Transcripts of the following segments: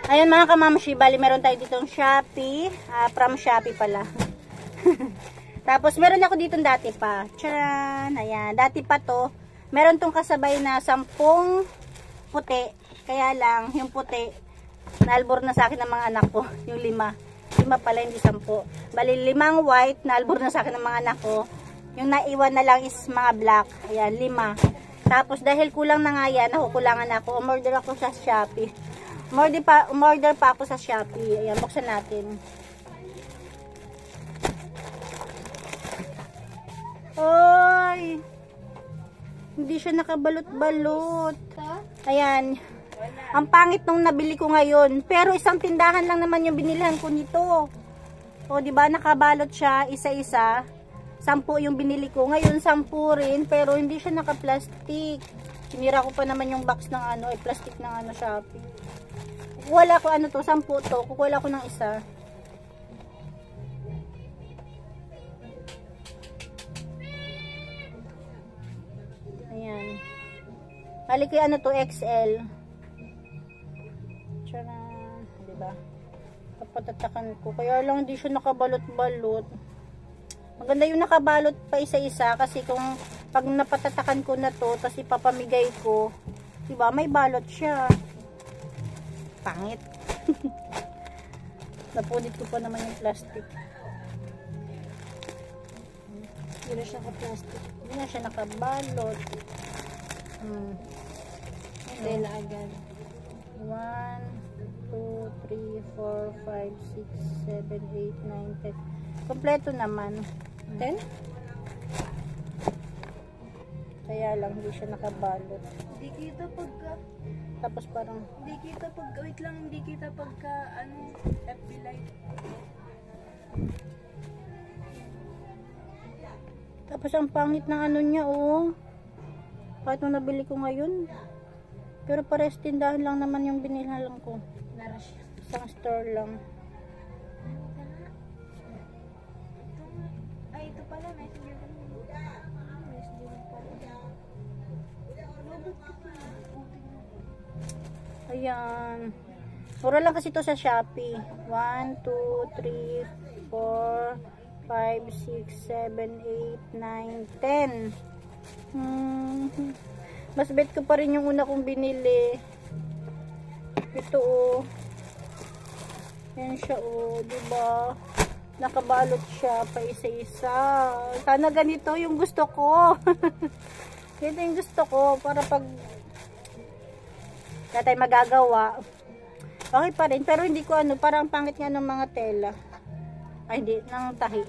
Ayun mga kamamshi, bali meron tayo ditong Shopee. From Shopee pala. Tapos meron ako ditong dati pa. Tcharan! Ayan, dati pa to. Meron tong kasabay na 10 puti. Kaya lang, yung puti, naalbor na sa akin ng mga anak ko. Yung 5. 5 pala, hindi 10. Bali 5 white, naalbor na sa akin ng mga anak ko. Yung naiwan na lang is mga black. Ayan, 5. Tapos dahil kulang na nga yan, nakukulangan ako. Umorder ako sa Shopee. Umorder pa ako sa Shopee. Ayan, buksan natin. Oy! Hindi siya nakabalot-balot. Ayan. Ang pangit nung nabili ko ngayon. Pero isang tindahan lang naman yung binilhan ko nito. O, diba? Nakabalot siya isa-isa. 10 yung binili ko. Ngayon, 10 rin. Pero hindi siya naka-plastic. Sinira ko pa naman yung box ng plastic ng Shopee. Wala ko to, 10 to. Kukuha ko ng isa. Ayan. Balik ko to, XL. Tcharan. Diba? Kapatatakan ko. Kaya lang hindi siya nakabalot-balot. Maganda yung nakabalot pa isa-isa. Kasi kung pag napatatakan ko na to, tapos ipapamigay ko, diba? May balot siya. Pangit. Napunit ko pa naman yung plastic. Hindi na siya naka-plastic. Hindi na siya nakabalot. Tela agad. 1, 2, 3, 4, 5, 6, 7, 8, 9, 10. Kompleto naman. 10? Kaya lang hindi siya nakabalot. Hindi kita pagka... Tapos parang... Hindi kita pagka... Wait lang, hindi kita pagka... FB Live. Tapos ang pangit ng niya, oh. Kahit nung nabili ko ngayon. Pero pares tindahan lang naman yung binilhan ko. Narash. Isang store lang. Ay, ito pala. Messenger ko. Messenger ko pala. Ayan. Mura lang kasi ito sa Shopee. 1, 2, 3, 4, 5, 6, 7, 8, 9, 10. Mas bet ko pa rin yung una kong binili. Ito, oh. Yan siya, oh. Diba? Nakabalot siya pa isa-isa. Sana ganito yung gusto ko. Ganito yung gusto ko. Para pag wala tayong magagawa. Okay pa rin. Pero hindi ko parang pangit nga ng mga tela. Ay, hindi. Ng tahi.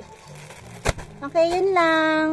Okay, yun lang.